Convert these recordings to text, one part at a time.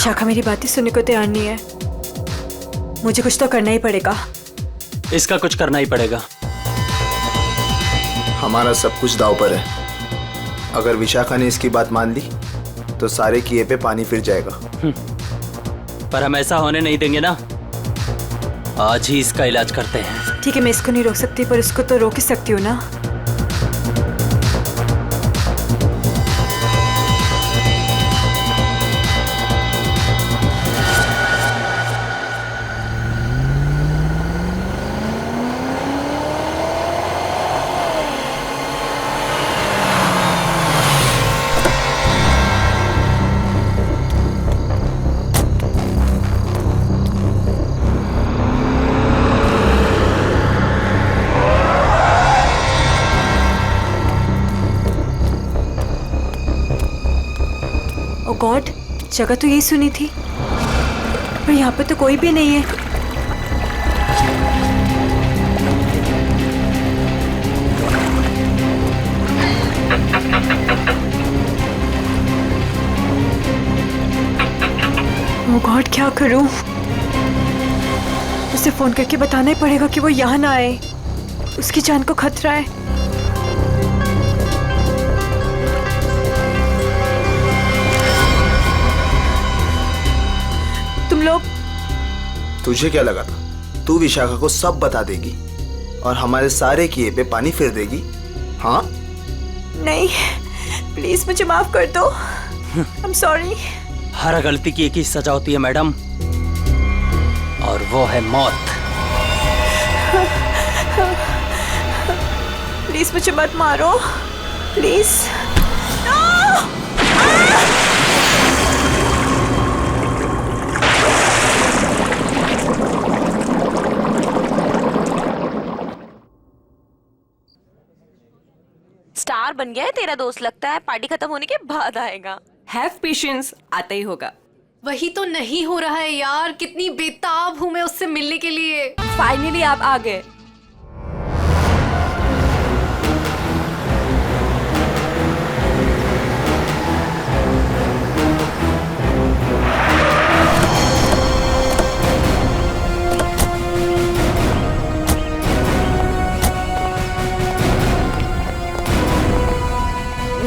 विशाखा मेरी बातें सुनने को तैयार नहीं है। मुझे कुछ तो करना ही पड़ेगा। इसका कुछ करना ही पड़ेगा। हमारा सब कुछ दांव पर है। अगर विशाखा ने इसकी बात मान ली तो सारे किए पे पानी फिर जाएगा। पर हम ऐसा होने नहीं देंगे ना। आज ही इसका इलाज करते हैं। ठीक है, मैं इसको नहीं रोक सकती पर उसको तो रोक ही सकती हूँ ना। ओ गॉड, जगह तो यही सुनी थी पर यहाँ पे तो कोई भी नहीं है। ओ गॉड, क्या करूं? उसे फोन करके बताना ही पड़ेगा कि वो यहाँ ना आए। उसकी जान को खतरा है। तुम लोग, तुझे क्या लगा था तू विशाखा को सब बता देगी और हमारे सारे किए पे पानी फिर देगी? हाँ? नहीं, प्लीज मुझे माफ कर दो। I am sorry. हर गलती की एक ही सजा होती है मैडम, और वो है मौत। प्लीज मुझे मत मारो, प्लीज। स्टार बन गया है तेरा दोस्त, लगता है पार्टी खत्म होने के बाद आएगा। हैव पेशेंस, आता ही होगा। वही तो नहीं हो रहा है यार, कितनी बेताब हूँ मैं उससे मिलने के लिए। फाइनली आप आ गए।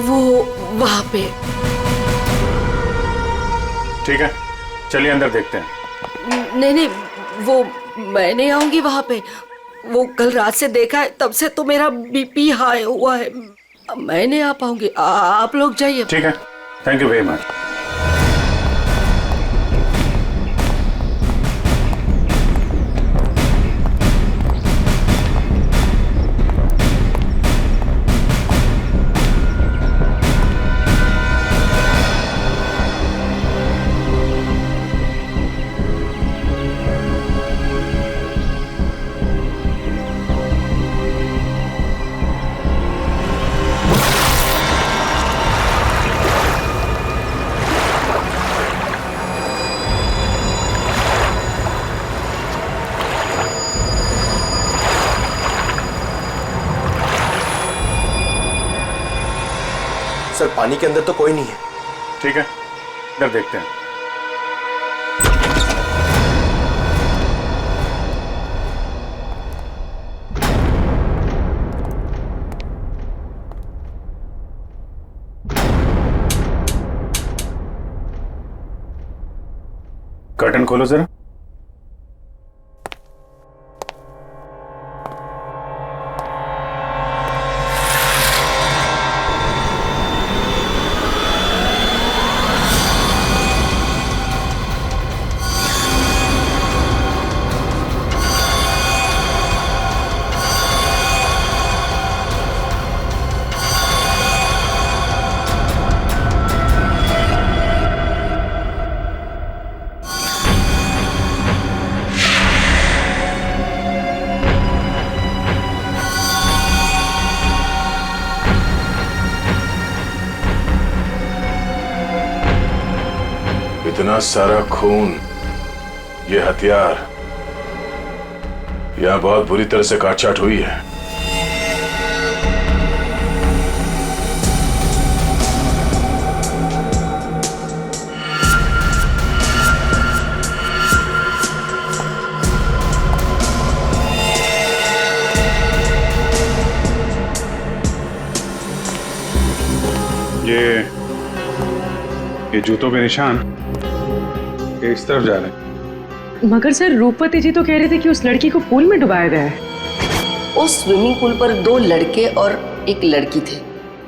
वो वहाँ पे। ठीक है, चलिए अंदर देखते हैं। नहीं नहीं, वो मैं नहीं आऊंगी वहाँ पे। वो कल रात से देखा है, तब से तो मेरा बीपी हाई हुआ है। मैं नहीं आ पाऊंगी, आप लोग जाइए। ठीक है, thank you very much. Sir, पानी के अंदर तो कोई नहीं है। ठीक है, इधर देखते हैं। कर्टन खोलो जरा। इतना सारा खून, ये हथियार, यह बहुत बुरी तरह से काटछाट हुई है। ये जूतों के निशान ये इस तरफ जा रहे हैं। मगर सर रूपवती जी तो कह रहे थे कि उस लड़की को पूल में डुबाया गया है। उस स्विमिंग पूल पर 2 लड़के और एक लड़की थे।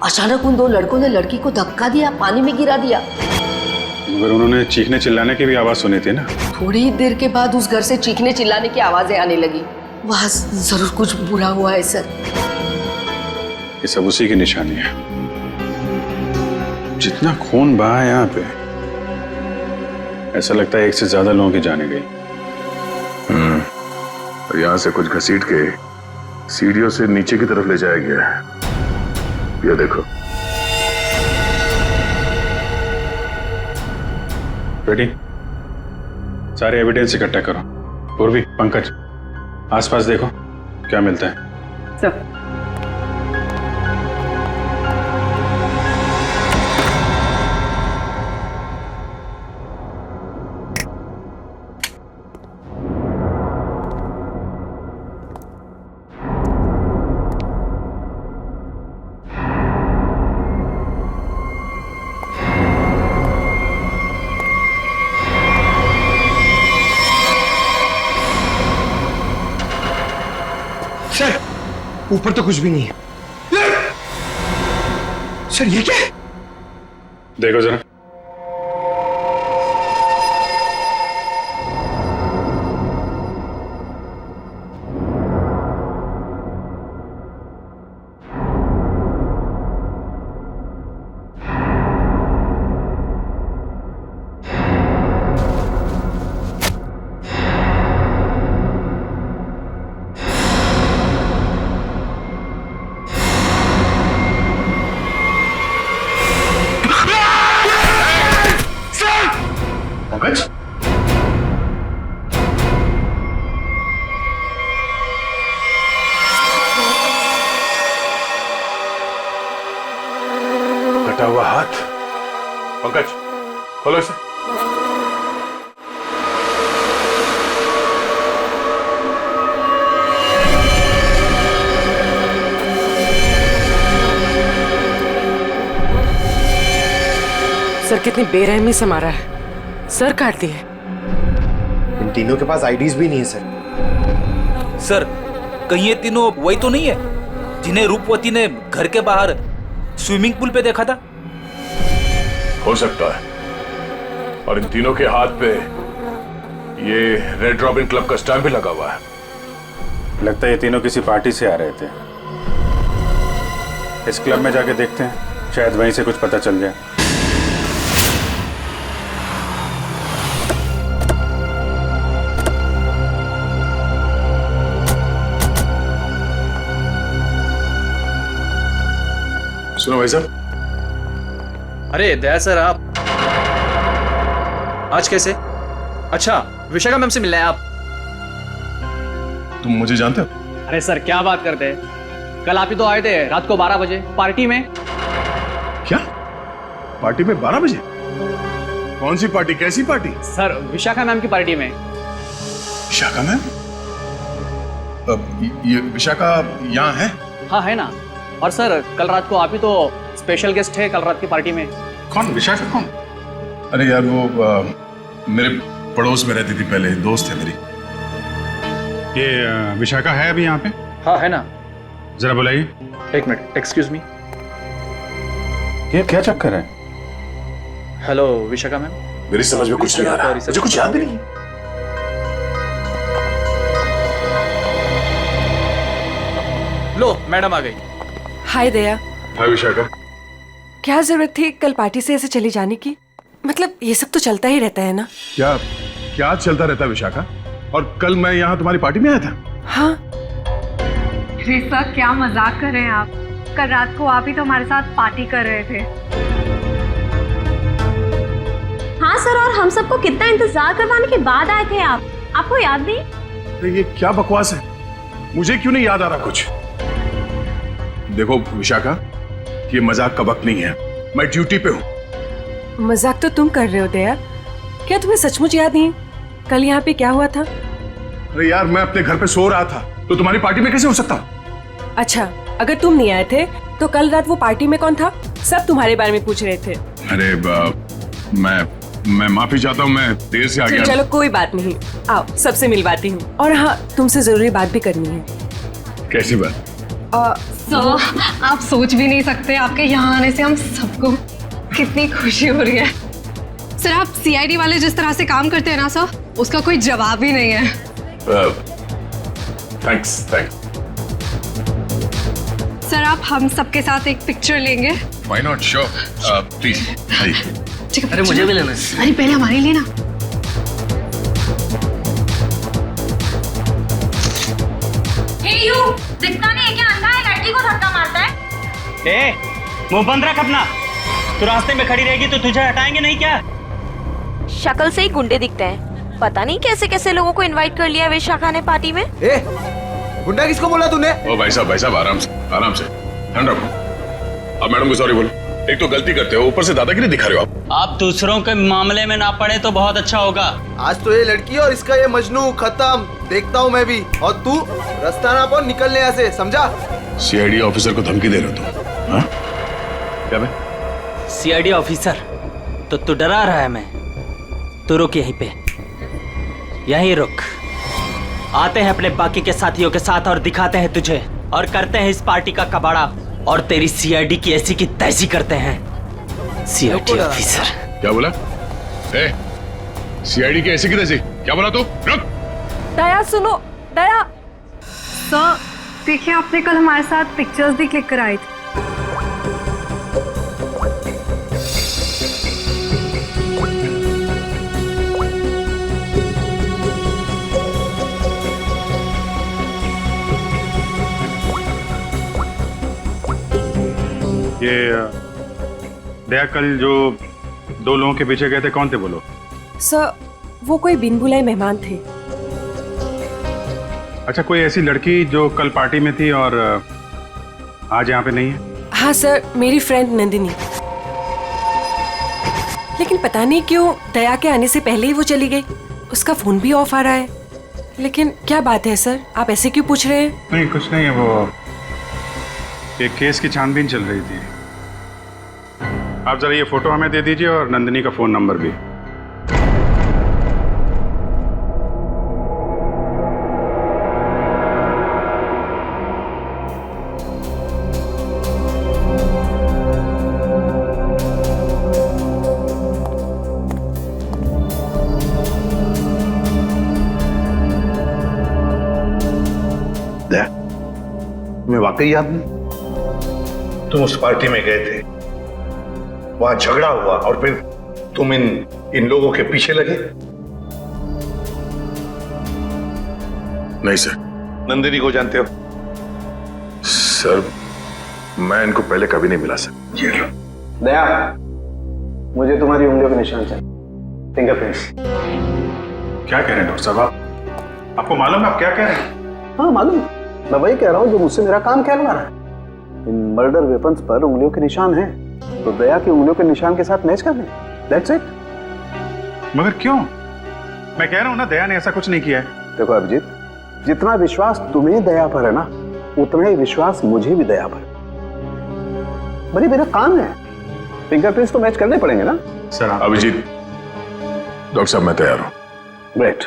अचानक उन 2 लड़कों ने लड़की को धक्का दिया, पानी में गिरा दिया। मगर उन्होंने चीखने चिल्लाने की भी आवाज सुनी थी ना। थोड़ी देर के बाद उस घर से चीखने चिल्लाने की आवाजें आने लगी। वहां जरूर कुछ बुरा हुआ है सर। ये सब उसी की निशानी है। जितना खून बहा है यहाँ पे, ऐसा लगता है 1 से ज्यादा लोगों की जाने गई। और यहाँ से कुछ घसीट के सीढ़ियों से नीचे की तरफ ले जाया गया है। ये देखो। बेटी, सारे एविडेंस इकट्ठा करो। पूर्वी, पंकज, आसपास देखो क्या मिलता है। सर सर, ऊपर तो कुछ भी नहीं है। सर ये क्या है? देखो जरा। पंकज, कटा हुआ हाथ। पंकज, खोलो इसे। सर कितनी बेरहमी से मारा है। सर काट दिए। इन तीनों के पास आईडीज भी नहीं है सर। सर, कहीं ये तीनों वही तो नहीं है जिन्हें रूपवती ने घर के बाहर स्विमिंग पूल पे देखा था? हो सकता है। और इन तीनों के हाथ पे ये रेड रॉबिन क्लब का स्टैम्प भी लगा हुआ है। लगता है ये तीनों किसी पार्टी से आ रहे थे। इस क्लब में जाके देखते हैं, शायद वहीं से कुछ पता चल जाए। सुनो भाई साहब। अरे दया सर, आप आज कैसे? अच्छा, विशाखा मैम से मिलना है आप? तुम मुझे जानते हो? अरे सर क्या बात करते हैं, कल आप ही तो आए थे रात को 12 बजे पार्टी में। क्या पार्टी में 12 बजे? कौन सी पार्टी, कैसी पार्टी? सर विशाखा मैम की पार्टी में। विशाखा मैम? ये विशाखा यहाँ है? हाँ है ना। और सर कल रात को आप ही तो स्पेशल गेस्ट है कल रात की पार्टी में। कौन? विशाखा कौन? अरे यार वो मेरे पड़ोस में रहती थी पहले, दोस्त है मेरी। ये विशाखा है अभी यहाँ पे? हाँ है ना। जरा बुलाइए। 1 मिनट, एक्सक्यूज मी। ये क्या चक्कर है? Hello Vishakha ma'am. मेरी समझ में कुछ नहीं आ रहा, मुझे कुछ याद भी नहीं। लो मैडम आ गई। हाय दया। हाय विशाखा। क्या जरूरत थी कल पार्टी से ऐसे चली जाने की? मतलब ये सब तो चलता ही रहता है ना। क्या क्या चलता रहता है विशाखा? और कल मैं यहाँ तुम्हारी पार्टी में आया था। हाँ। अरे सर क्या मजाक कर रहे हैं आप? कल रात को आप ही तो हमारे साथ पार्टी कर रहे थे। हाँ सर, और हम सबको कितना इंतजार करवाने के बाद आए थे आप, आपको याद नहीं? अरे ये क्या बकवास है, मुझे क्यों नहीं याद आ रहा कुछ? देखो विशाखा, ये मजाक का वक्त नहीं है, मैं ड्यूटी पे हूँ। मजाक तो तुम कर रहे हो दया। क्या तुम्हें सचमुच याद नहीं कल यहाँ पे क्या हुआ था? अरे यार मैं अपने घर पे सो रहा था, तो तुम्हारी पार्टी में कैसे हो सकता? अच्छा, अगर तुम नहीं आए थे तो कल रात वो पार्टी में कौन था? सब तुम्हारे बारे में पूछ रहे थे। अरे मैं माफी चाहता हूँ, मैं देर से आ गया। चलो कोई बात नहीं, आओ सबसे मिलवाती हूँ। और हाँ, तुमसे जरूरी बात भी करनी है। कैसी बात? सर, आप सोच भी नहीं सकते आपके यहाँ आने से हम सबको कितनी खुशी हो रही है। सर, आप सीआईडी वाले जिस तरह से काम करते हैं ना सर, उसका कोई जवाब ही नहीं है। थैंक्स। सर, आप हम सबके साथ एक पिक्चर लेंगे? Why not, sure, please. अरे मुझे भी लेना है। अरे पहले हमारे लिए ना। दिखता नहीं है क्या? अंधा है, लड़की को धक्का मारता है। मुंह बंद रख अपना। तू रास्ते में खड़ी रहेगी तो तुझे हटाएंगे नहीं क्या? शक्ल से ही गुंडे दिखते हैं। पता नहीं कैसे कैसे लोगों को इनवाइट कर लिया विशाखा ने पार्टी में। गुंडा किसको बोला तूने? ओ भाई साहब आराम से ध्यान रखो। अब मैडम को सॉरी बोलो। एक तो गलती करते हो, ऊपर से दादागिरी दिखा रहे हो आप। आप दूसरों के मामले में ना पड़े तो बहुत अच्छा होगा। आज तो ये लड़की और इसका ये मजनू खत्म। देखता हूँ मैं भी। और तू रास्ता ना पाओ, निकलने यहाँ से, समझा? सीआईडी ऑफिसर को धमकी दे रहे हो तुम? हाँ? क्या बे? सीआईडी ऑफिसर तो तू डरा रहा है? मैं तू रुक यहीं पे, यहीं रुक। आते हैं अपने बाकी के साथियों के साथ और दिखाते हैं तुझे, और करते हैं इस पार्टी का कबाड़ा, और तेरी सीआईडी की ऐसी की तैसी करते हैं। सीआईडी ऑफिसर क्या बोला? सीआईडी की ऐसी की तैसी क्या बोला तू? रुक। दया सुनो, दया। सर, देखिए आपने कल हमारे साथ पिक्चर्स भी क्लिक कराई थी। ये दया कल जो 2 लोगों के पीछे गए थे, कौन थे वो लोग? सर, वो कोई बिन बुलाए मेहमान थे। अच्छा, कोई ऐसी लड़की जो कल पार्टी में थी और आज यहाँ पे नहीं है? हाँ सर, मेरी फ्रेंड नंदिनी। लेकिन पता नहीं क्यों दया के आने से पहले ही वो चली गई। उसका फोन भी ऑफ आ रहा है। लेकिन क्या बात है सर, आप ऐसे क्यों पूछ रहे हैं? नहीं, कुछ नहीं है। वो एक केस की छानबीन चल रही थी। आप जरा ये फोटो हमें दे दीजिए और नंदिनी का फोन नंबर भी। दया, तुम्हें वाकई याद नहीं? तुम उस पार्टी में गए थे, वहां झगड़ा हुआ और फिर तुम इन लोगों के पीछे लगे? नहीं सर। नंदिनी को जानते हो? सर, मैं इनको पहले कभी नहीं मिला सर। ये लो। दया, मुझे तुम्हारी उंगलियों के निशान चाहिए, फिंगरप्रिंट्स। क्या कह रहे हैं डॉक्टर साहब? आपको मालूम है आप क्या कह रहे हैं? हाँ मालूम, मैं वही कह रहा हूँ जो मुझसे मेरा काम कहलवा रहा है। इन मर्डर वेपन्स पर उंगलियों के निशान हैं, तो दया की उंगलियों के निशान के साथ मैच कर लें। That's it. मगर क्यों? मैं कह रहा हूँ ना, दया ने ऐसा कुछ नहीं किया है। देखो अभिजीत, जितना विश्वास तुम्हें दया पर है ना, उतना ही विश्वास मुझे भी दया पर। भाई मेरा काम है, फिंगरप्रिंट्स तो मैच करने पड़ेंगे ना सर। अभिजीत, डॉक्टर साहब मैं तैयार हूँ। ग्रेट।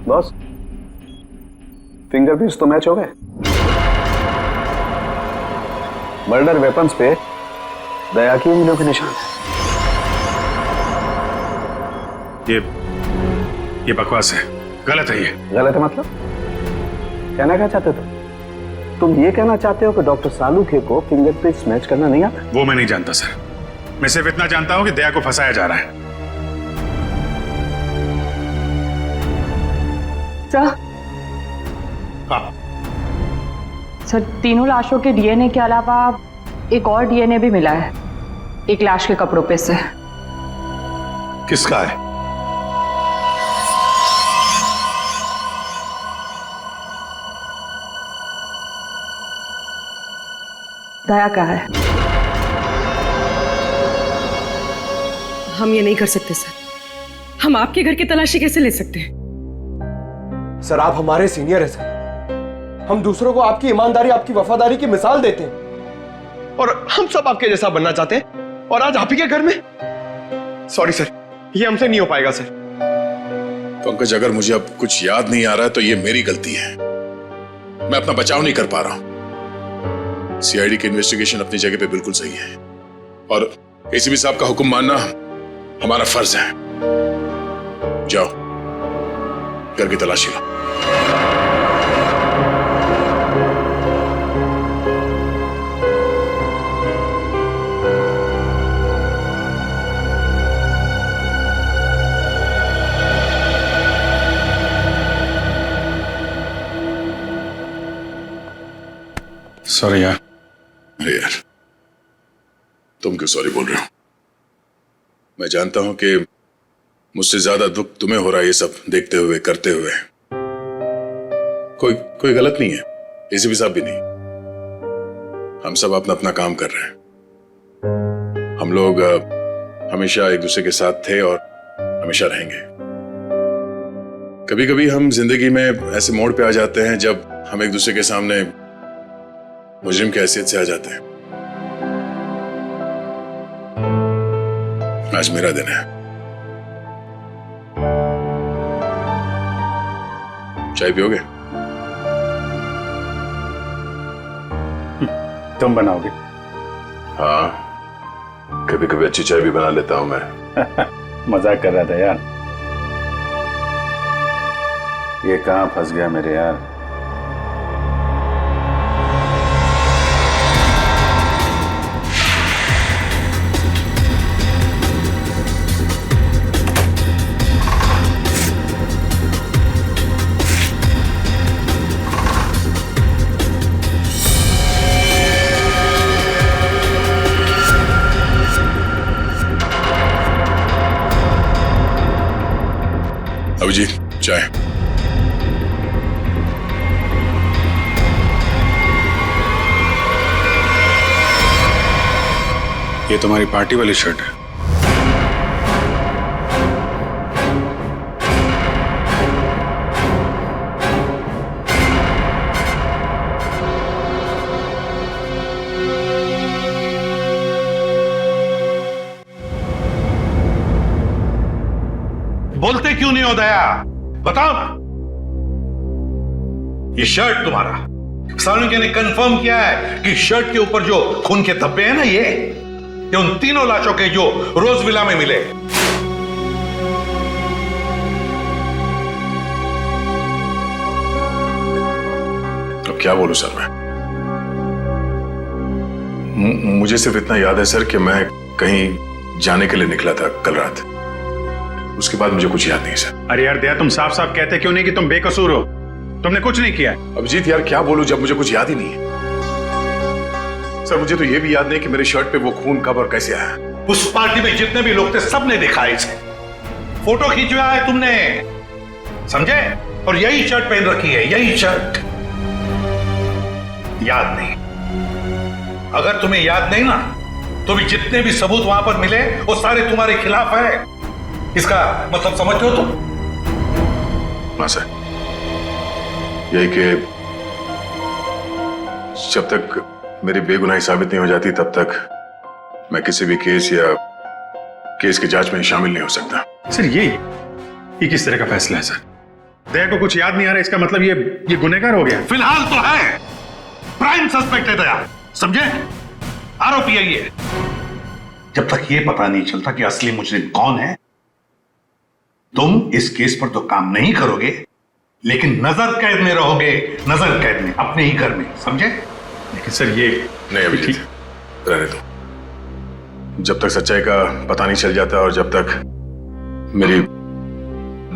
बॉस, फिंगरप्रिंट्स तो मैच हो गए। मर्डर वेपन्स पे दया की उंगलियों के निशान है। ये बकवास है, गलत है। ये गलत है मतलब? कहना क्या चाहते हो तुम? ये कहना चाहते हो कि डॉक्टर सालुखे को फिंगरप्रिंट्स मैच करना नहीं आता? वो मैं नहीं जानता सर। मैं सिर्फ इतना जानता हूं कि दया को फंसाया जा रहा है। हाँ। सर, तीनों लाशों के डीएनए के अलावा एक और डीएनए भी मिला है, एक लाश के कपड़ों पे से। किसका है? दया का है। हम ये नहीं कर सकते सर। हम आपके घर की तलाशी कैसे ले सकते हैं? सर, आप हमारे सीनियर हैं सर। हम दूसरों को आपकी ईमानदारी, आपकी वफादारी की मिसाल देते हैं और हम सब आपके जैसा बनना चाहते हैं, और आज आप ही के घर में। सॉरी सर, ये हमसे नहीं हो पाएगा सर। पंकज, अगर मुझे अब कुछ याद नहीं आ रहा है तो ये मेरी गलती है। मैं अपना बचाव नहीं कर पा रहा हूं। सीआईडी की इन्वेस्टिगेशन अपनी जगह पे बिल्कुल सही है, और एसीपी साहब का हुक्म मानना हमारा फर्ज है। जाओ, घर की तलाशी लो। सॉरी यार। अरे यार, तुम क्यों सॉरी बोल रहे हो? मैं जानता हूं कि मुझसे ज्यादा दुख तुम्हें हो रहा है ये सब देखते हुए, करते हुए। कोई गलत नहीं है, एसीपी साहब भी नहीं। हम सब अपना अपना काम कर रहे हैं। हम लोग हमेशा एक दूसरे के साथ थे और हमेशा रहेंगे। कभी कभी हम जिंदगी में ऐसे मोड़ पे आ जाते हैं जब हम एक दूसरे के सामने मुजरिम की हैसियत से आ जाते हैं। आज मेरा दिन है। चाय पियोगे? तुम बनाओगे? हाँ, कभी कभी अच्छी चाय भी बना लेता हूं मैं। मजाक कर रहा था यार। ये कहां फंस गया मेरे यार। अभिजीत, चाय। ये तुम्हारी पार्टी वाली शर्ट है। बोलते क्यों नहीं हो दया? बताओ ना। ये शर्ट तुम्हारा, सानुके ने कंफर्म किया है कि शर्ट के ऊपर जो खून के धब्बे हैं ना, ये उन तीनों लाशों के जो रोज विला में मिले। अब क्या बोलूं सर मैं? मुझे सिर्फ इतना याद है सर कि मैं कहीं जाने के लिए निकला था कल रात। उसके बाद मुझे कुछ याद नहीं सर। अरे यार दया, तुम साफ साफ कहते क्यों नहीं कि तुम बेकसूर हो? तुमने कुछ नहीं किया। अभिजीत यार, क्या बोलूं जब मुझे कुछ याद ही नहीं है। सर, मुझे तो यह भी याद नहीं कि मेरे शर्ट पे वो खून कब और कैसे आया। उस पार्टी में जितने भी लोग थे सबने देखा है इसे। फोटो खींचवाया है तुमने, समझे? और यही शर्ट पहन रखी है, यही शर्ट। याद नहीं? अगर तुम्हें याद नहीं ना, तो भी जितने भी सबूत वहां पर मिले वो सारे तुम्हारे खिलाफ है। इसका मतलब समझते हो तुम? हाँ सर, यही कि जब तक मेरी बेगुनाही साबित नहीं हो जाती तब तक मैं किसी भी केस या केस की जांच में शामिल नहीं हो सकता। सर, ये किस तरह का फैसला है सर? दया को कुछ याद नहीं आ रहा, इसका मतलब ये गुनहगार हो गया? फिलहाल तो है, प्राइम सस्पेक्ट है दया, समझे? आरोपी है ये। जब तक ये पता नहीं चलता कि असली मुजरिम कौन है, तुम इस केस पर तो काम नहीं करोगे, लेकिन नजर कैद में रहोगे, नजर कैद में, अपने ही घर में, समझे? लेकिन सर ये नहीं अभिजीत, रहने दो। जब तक सच्चाई का पता नहीं चल जाता और जब तक मेरी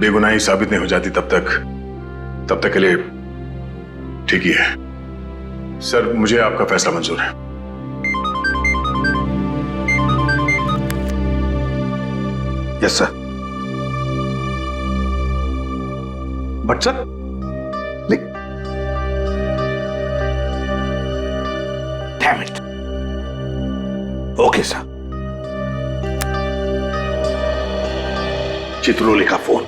बेगुनाही साबित नहीं हो जाती तब तक के लिए ठीक ही है सर, मुझे आपका फैसला मंजूर है। Yes sir. But sir damn it. Okay sir. Chitrole का फोन।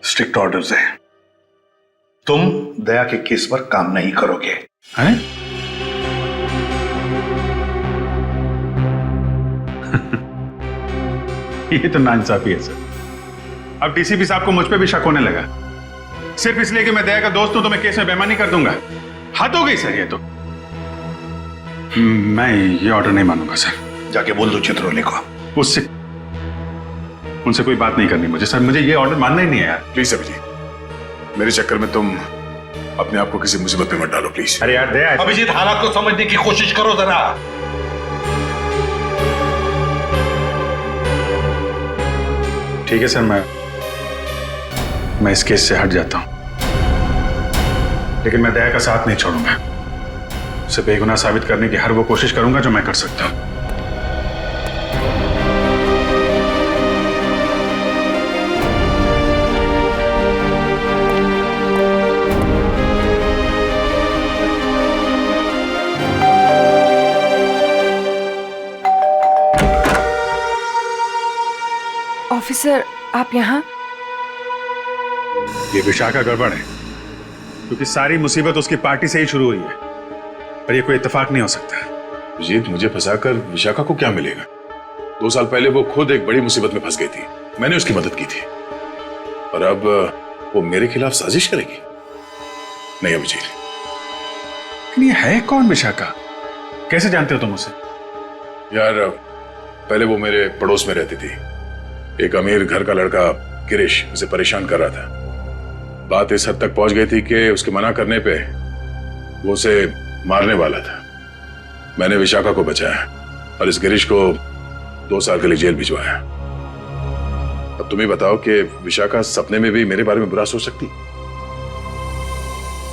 स्ट्रिक्ट ऑर्डर्स है, तुम दया के केस पर काम नहीं करोगे। हैं? ये तो नाइंसाफी है सर। अब डीसीपी साहब को मुझ पे भी शक होने लगा, सिर्फ इसलिए कि मैं दया का दोस्त हूं तो मैं केस में बेईमानी कर दूंगा। हद हो गई सर ये तो। मैं ये ऑर्डर नहीं मानूंगा सर। जाके बोल दो चित्रोले को। उनसे कोई बात नहीं करनी मुझे सर, मुझे ये ऑर्डर मानना ही नहीं है यार। प्लीज अभिजीत, मेरे चक्कर में तुम अपने आप को किसी मुसीबत में मत डालो प्लीज। अरे यार दया, अभिजीत हालात को समझने की कोशिश करो जरा। ठीक है सर, मैं इस केस से हट जाता हूं, लेकिन मैं दया का साथ नहीं छोड़ूंगा। उसे बेगुनाह साबित करने की हर वो कोशिश करूंगा जो मैं कर सकता हूं। ऑफिसर, आप यहाँ? ये विशाखा गड़बड़ है, क्योंकि सारी मुसीबत उसकी पार्टी से ही शुरू हुई है, और ये कोई इत्तेफाक नहीं हो सकता। अभिजीत, मुझे फंसाकर विशाखा को क्या मिलेगा? 2 साल पहले वो खुद एक बड़ी मुसीबत में फंस गई थी, मैंने उसकी मदद की थी, और अब वो मेरे खिलाफ साजिश करेगी? नहीं अभिजीत। लेकिन ये है कौन विशाखा? कैसे जानते हो तुम उसे? यार पहले वो मेरे पड़ोस में रहती थी। एक अमीर घर का लड़का गिरीश उसे परेशान कर रहा था। बात इस हद तक पहुंच गई थी कि उसके मना करने पे वो उसे मारने वाला था। मैंने विशाखा को बचाया और इस गिरीश को 2 साल के लिए जेल भिजवाया। अब तुम ही बताओ कि विशाखा सपने में भी मेरे बारे में बुरा सोच सकती?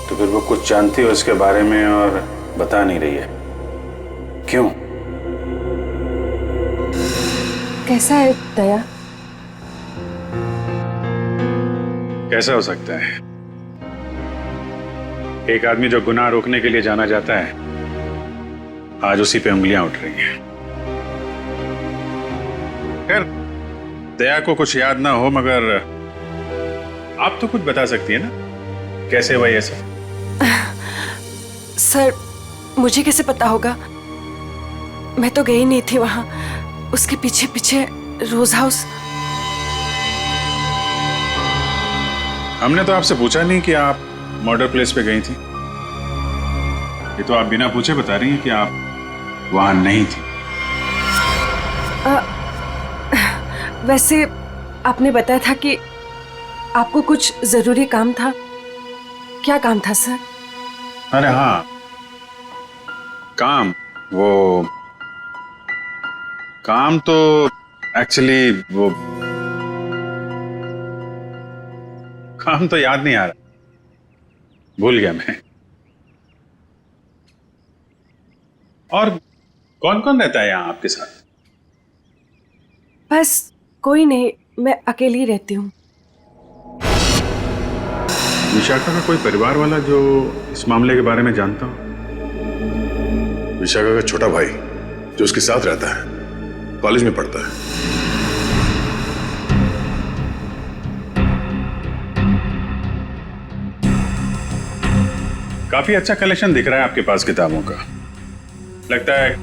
तो फिर वो कुछ जानती हो इसके बारे में और बता नहीं रही है, क्यों? कैसा है दया? कैसा हो सकता है? एक आदमी जो गुनाह रोकने के लिए जाना जाता है, आज उसी पे उंगलियां उठ रही हैं। खैर, दया को कुछ याद ना हो, मगर आप तो कुछ बता सकती है ना, कैसे हुआ ये सब? सर, मुझे कैसे पता होगा? मैं तो गई नहीं थी वहां, उसके पीछे पीछे रोज हाउस। हमने तो आपसे पूछा नहीं कि आप मर्डर प्लेस पे गई थी। ये तो आप बिना पूछे बता रही हैं कि आप वहां नहीं थी। वैसे आपने बताया था कि आपको कुछ जरूरी काम था। क्या काम था सर? अरे हाँ, काम तो एक्चुअली वो काम तो याद नहीं आ रहा, भूल गया मैं। और कौन कौन रहता है यहाँ आपके साथ? बस कोई नहीं, मैं अकेली रहती हूँ। विशाखा का कोई परिवार वाला जो इस मामले के बारे में जानता हो? विशाखा का छोटा भाई जो उसके साथ रहता है, कॉलेज में पढ़ता है। काफी अच्छा कलेक्शन दिख रहा है आपके पास किताबों का। लगता है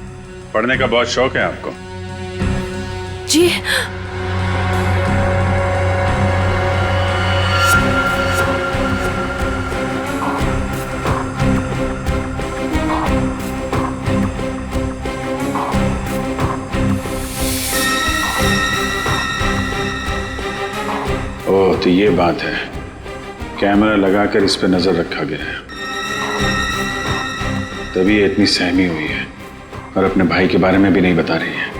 पढ़ने का बहुत शौक है आपको। जी। ओह, तो ये बात है। कैमरा लगाकर इस पे नजर रखा गया है, तभी ये इतनी सहमी हुई है और अपने भाई के बारे में भी नहीं बता रही है।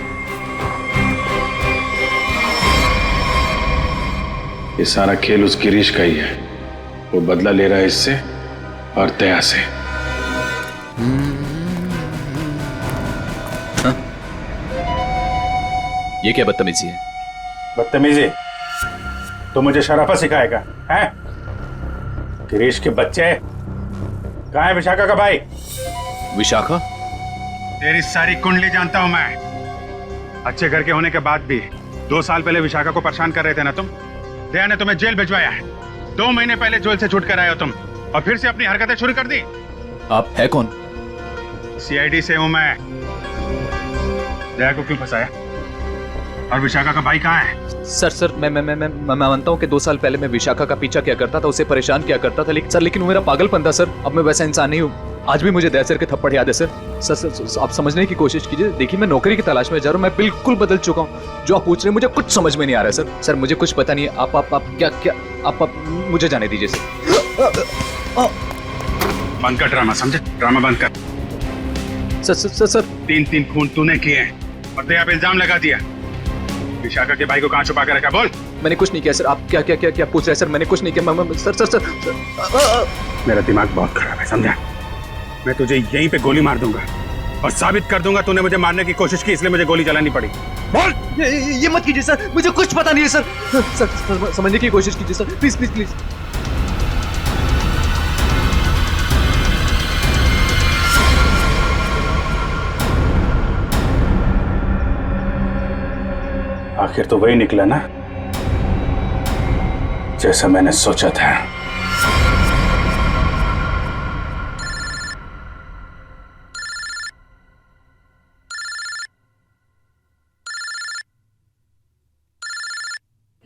ये सारा खेल उस गिरीश का ही है। वो बदला ले रहा है इससे और दया से। ये क्या बदतमीजी है? बदतमीजी? तो मुझे शराफत सिखाएगा हैं? गिरीश के बच्चे कहाँ है? विशाखा का भाई। विशाखा? तेरी सारी कुंडली जानता हूं मैं। अच्छे घर के होने के बाद भी 2 साल पहले विशाखा को परेशान कर रहे थे ना तुम। दया ने तुम्हें जेल भिजवाया है। 2 महीने पहले जेल से छूट कर आए हो तुम और फिर से अपनी हरकतें शुरू कर दी। आप है कौन? सीआईडी से हूं मैं। दया को क्यों फंसाया? और विशाखा का भाई कहाँ है? सर मैं मानता हूँ कि 2 साल पहले मैं विशाखा का पीछा किया करता था, उसे परेशान किया करता था, लेकिन वो मेरा पागलपन था सर। अब मैं वैसा इंसान नहीं हूँ। आज भी मुझे दया सर के थप्पड़ याद है सर। सर आप समझने की कोशिश कीजिए। देखिए मैं नौकरी की तलाश में जा रहा हूँ। मैं बिल्कुल बदल चुका हूँ। जो आप पूछ रहे हैं मुझे कुछ समझ में नहीं आ रहा है सर। सर मुझे कुछ पता नहीं है। आप क्या आप मुझे जाने दीजिए सर। बंद कर ड्रामा, समझे? ड्रामा बंद कर। सर 3 खून तूने किए हैं और दया पे इल्जाम लगा दिया। विशाखा के भाई को कहाँ छुपा कर रखा? बोल। मैंने कुछ नहीं किया सर। आप क्या पूछ रहे हैं सर? मैंने कुछ नहीं किया। सर मेरा दिमाग बहुत खराब है, समझा? मैं तुझे यहीं पे गोली मार दूंगा और साबित कर दूंगा तूने मुझे मारने की कोशिश की, इसलिए मुझे गोली चलानी पड़ी। बोल। ये मत कीजिए सर, मुझे कुछ पता नहीं है सर। सर समझने की कोशिश कीजिए सर, प्लीज। आखिर तो वही निकला ना जैसा मैंने सोचा था।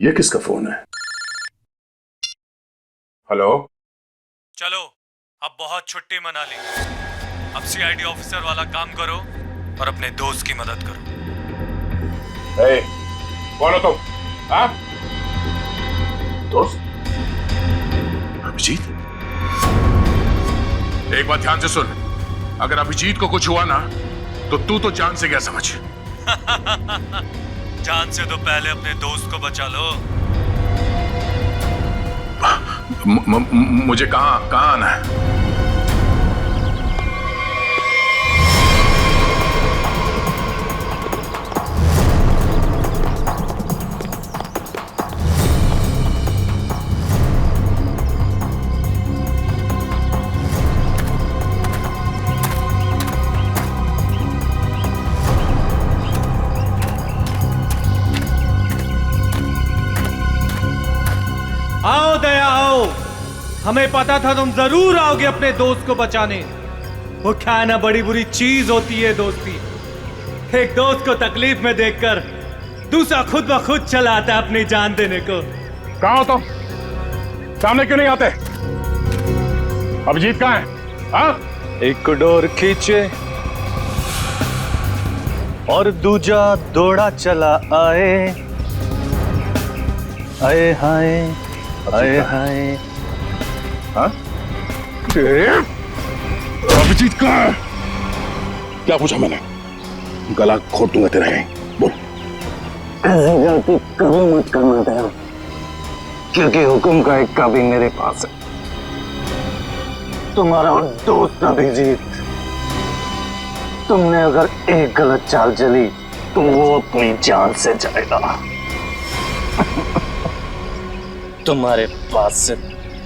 ये किसका फोन है? हेलो? चलो अब बहुत छुट्टी मना ली। अब सीआईडी ऑफिसर वाला काम करो और अपने दोस्त की मदद करो। ए, कौन हो तुम? हाँ? दोस्त? अभिजीत? एक बात ध्यान से सुन, अगर अभिजीत को कुछ हुआ ना तो तू तो जान से गया समझ। जान से तो पहले अपने दोस्त को बचा लो। मुझे कहाँ आना है? आओ दया आओ, हमें पता था तुम जरूर आओगे अपने दोस्त को बचाने। वो क्या ना बड़ी बुरी चीज होती है दोस्ती। एक दोस्त को तकलीफ में देखकर दूसरा खुद ब खुद चला आता है अपनी जान देने को। कहाँ हो तुम? सामने क्यों नहीं आते? अभिजीत कहाँ है? हाँ? एक डोर खींचे और दूजा दौड़ा चला आए। आए हाय आए हाय। हाँ? अभिजीत कहाँ है? क्या पूछा मैंने? गला घोट दूंगा तेरा यहीं। बोल। ऐसी गलती कभी मत करना दया, क्योंकि हुक्म का एक कभी मेरे पास है। तुम्हारा दोस्त अभिजीत, तुमने अगर एक गलत चाल चली तो वो अपनी जान से जाएगा। तुम्हारे पास से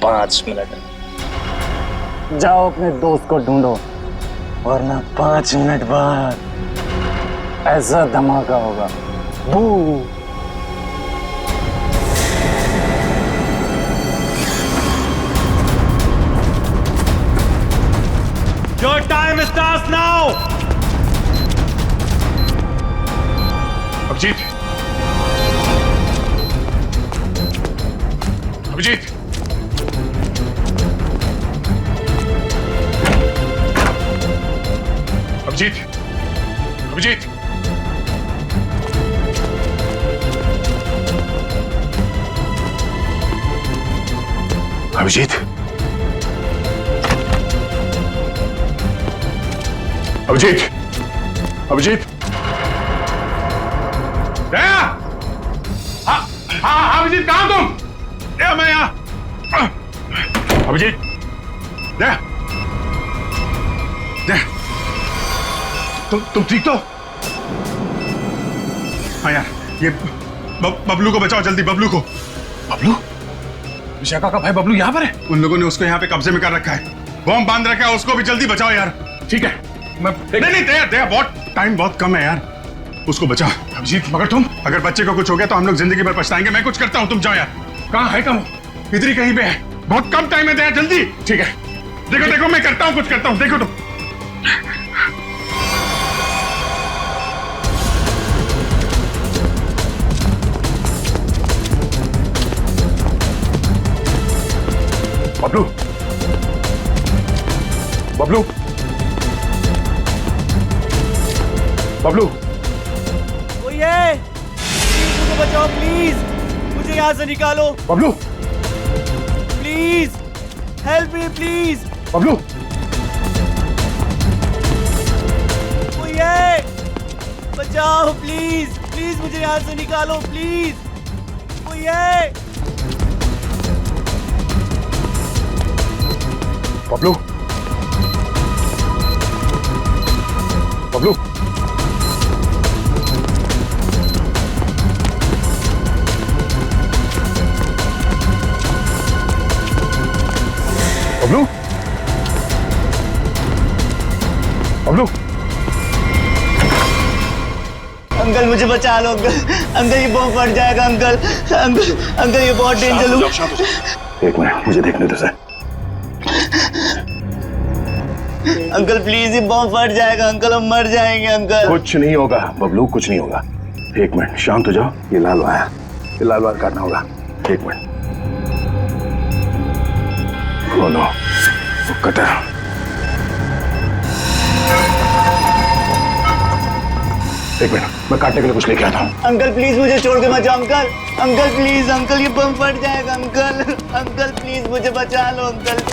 5 मिनट है। जाओ अपने दोस्त को ढूंढो, वरना 5 मिनट बाद ऐसा धमाका होगा। बू। Your time starts now. Abhijit, Abhijit, Abhijit, Abhijit, Abhijit, Abhijit, Abhijit, दया! हाँ, अभिजीत कहाँ तुम? दया मैं यहाँ। अभिजीत, दया, दया, तुम ठीक तो? हाँ यार, ये बबलू को बचाओ जल्दी, बबलू को। बबलू? विशाखा का भाई बबलू यहाँ पर है? उन लोगों ने उसको यहाँ पे कब्जे में कर रखा है, बॉम्ब बांध रखा है, उसको भी जल्दी बचाओ यार। ठीक है, मैं नहीं दया, बहुत टाइम बहुत कम है यार, उसको बचाओ। अभिजीत, मगर तुम, अगर बच्चे को कुछ हो गया तो हम लोग जिंदगी भर पछताएंगे। मैं कुछ करता हूँ, तुम जाओ यार। कहाँ है? कम इधर ही कहीं पे है, बहुत कम टाइम है दया, जल्दी। ठीक है, देखो देखो मैं करता हूँ, कुछ करता हूँ, देखो तुम। बबलू, बबलू, बबलू, मुझे बचाओ प्लीज, मुझे यहाँ से निकालो। Bablu, please help me please. Bablu, मुझे बचाओ प्लीज, प्लीज मुझे यहाँ से निकालो प्लीज, मुझे। बबलू, बबलू, बबलू, बबलू, अंकल मुझे बचा लो अंकल, अंकल ये बॉम्ब फट जाएगा अंकल, अंकल अंकल ये बहुत डेंजर है। एक मिनट मुझे देखने दो सर। अंकल प्लीज ये बॉम्ब फट जाएगा अंकल, हम मर जाएंगे अंकल। कुछ नहीं होगा बबलू, कुछ नहीं होगा। एक मिनट शांत हो जाओ, ये लाल वायर, ये लाल वायर काटना होगा। एक मिनट, वो लो कटर। एक मिनट मैं काटने के लिए कुछ लेके आता हूँ। अंकल प्लीज मुझे छोड़ के मत जाओ अंकल, अंकल प्लीज अंकल ये बम फट जाएगा अंकल, अंकल प्लीज मुझे बचा लो अंकल।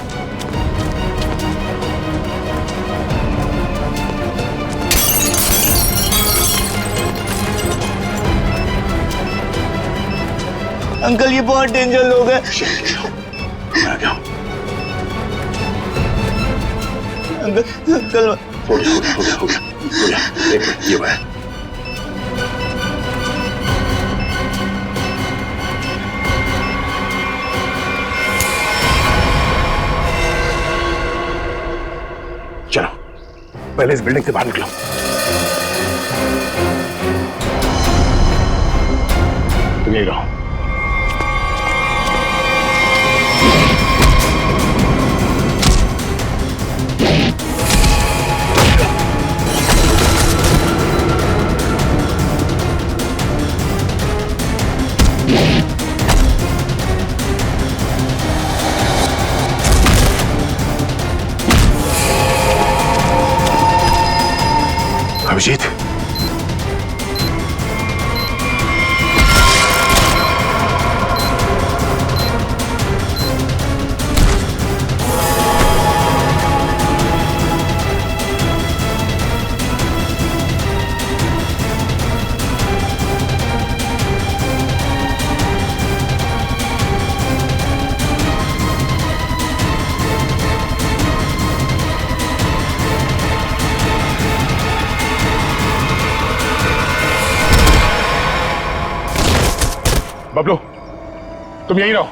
अंकल ये बहुत डेंजर लोग हैं। मैं क्या? अंकल अंकल हो गया। एक मिनट ये वायर। चलो पहले इस बिल्डिंग से बाहर निकलो। तुम यही रहो। अभिजीत, बबलू तुम यहीं रहो।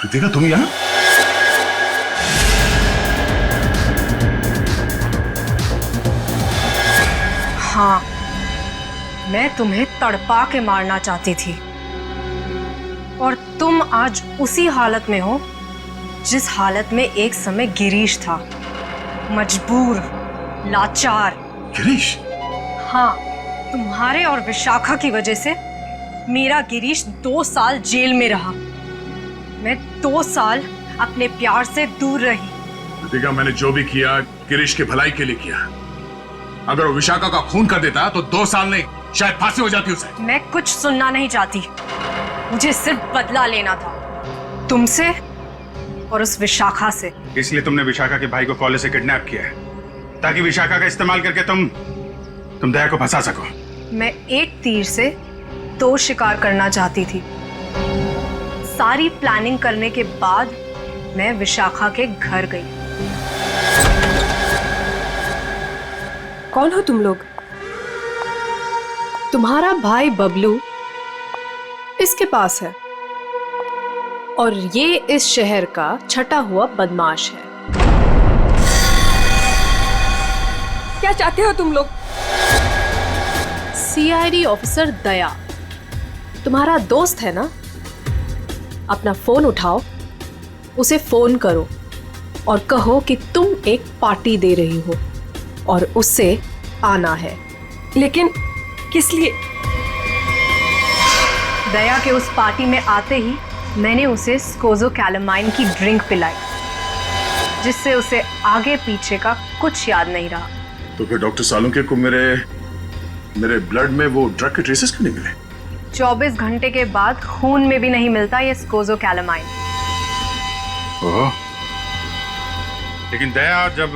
कृतिका तुम यहाँ? हाँ, मैं तुम्हें तड़पा के मारना चाहती थी और तुम आज उसी हालत में हो जिस हालत में एक समय गिरीश था, मजबूर, लाचार। गिरीश? हाँ, तुम्हारे और विशाखा की वजह से मेरा गिरीश 2 साल जेल में रहा। मैं 2 साल अपने प्यार से दूर रही। कृतिका, मैंने जो भी किया गिरीश की भलाई के लिए किया। अगर वो विशाखा का खून कर देता तो 2 साल नहीं, शायद फांसी हो जाती उसे। मैं कुछ सुनना नहीं चाहती, मुझे सिर्फ बदला लेना था, तुमसे और उस विशाखा से। इसलिए तुमने विशाखा के भाई को कॉलेज से किडनैप किया है, ताकि विशाखा का इस्तेमाल करके तुम दया को फंसा सको। मैं एक तीर से 2 शिकार करना चाहती थी। सारी प्लानिंग करने के बाद मैं विशाखा के घर गई। कौन हो तुम लोग? तुम्हारा भाई बबलू इसके पास है और ये इस शहर का छटा हुआ बदमाश है। क्या चाहते हो तुम लोग? सीआईडी ऑफिसर दया तुम्हारा दोस्त है ना? अपना फोन उठाओ, उसे फोन करो और कहो कि तुम एक पार्टी दे रही हो और उससे आना है। लेकिन किस लिए? दया के उस पार्टी में आते ही मैंने उसे स्कोज़ोकैलामाइन की ड्रिंक पिलाई, जिससे उसे आगे पीछे का कुछ याद नहीं रहा। तो फिर डॉक्टर सालुंके को मेरे ब्लड में वो ड्रग के ट्रेसेस क्यों नहीं मिले? 24 घंटे के बाद खून में भी नहीं मिलता ये स्कोज़ोकैलामाइन। ओह, लेकिन दया जब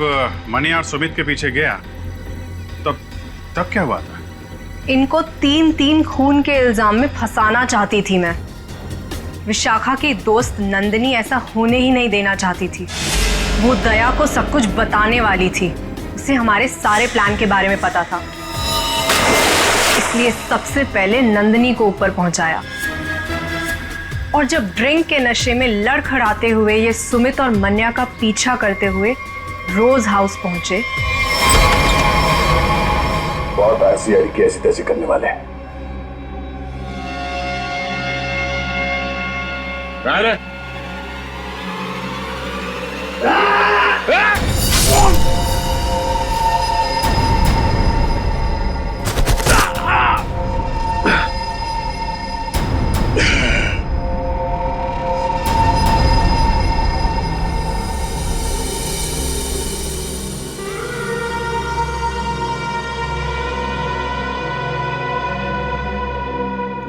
मनी और सुमित के पीछे गया तब क्या हुआ था? इनको 3 खून के इल्जाम में फंसाना चाहती थी मैं। विशाखा की दोस्त नंदिनी ऐसा होने ही नहीं देना चाहती थी। वो दया को सब कुछ बताने वाली थी, उसे हमारे सारे प्लान के बारे में पता था। इसलिए सबसे पहले नंदिनी को ऊपर पहुंचाया और जब ड्रिंक के नशे में लड़खड़ाते हुए ये सुमित और मन्या का पीछा करते हुए रोज हाउस पहुंचे। बहुत ऐसी तैसी करने वाले हैं।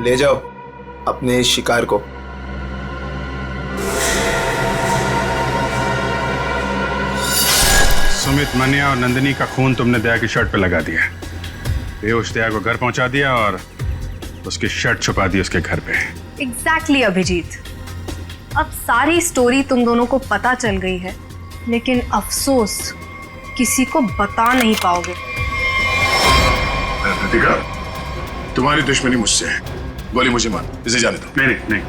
ले जाओ अपने शिकार को। सुमित, मन्या और नंदिनी का खून तुमने दया की शर्ट पे लगा दिया। बेहोश दया को घर पहुंचा दिया और उसकी शर्ट छुपा दी उसके घर पे। एग्जैक्टली अभिजीत, अब सारी स्टोरी तुम दोनों को पता चल गई है, लेकिन अफसोस किसी को बता नहीं पाओगे। कृतिका, तुम्हारी दुश्मनी मुझसे है, गोली मुझे मार, इसे जाने दो। नहीं,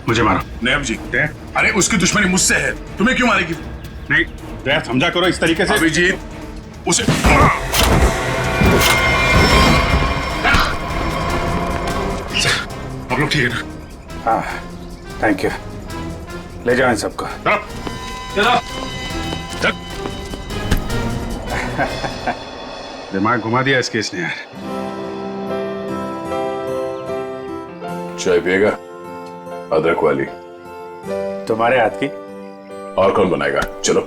मुझे मारो। नहीं अभिजीत, अरे उसकी दुश्मनी मुझसे है, तुम्हें क्यों मारेगी? नहीं दया, समझा करो इस तरीके से। अभिजीत, उसे आप लोग ठीक है ना? हाँ, थैंक यू। ले जाओ इन सबको। दिमाग घुमा दिया इस केस ने यार। चाय पिएगा? अदरक वाली। तुम्हारे हाथ की। और कौन बनाएगा? चलो।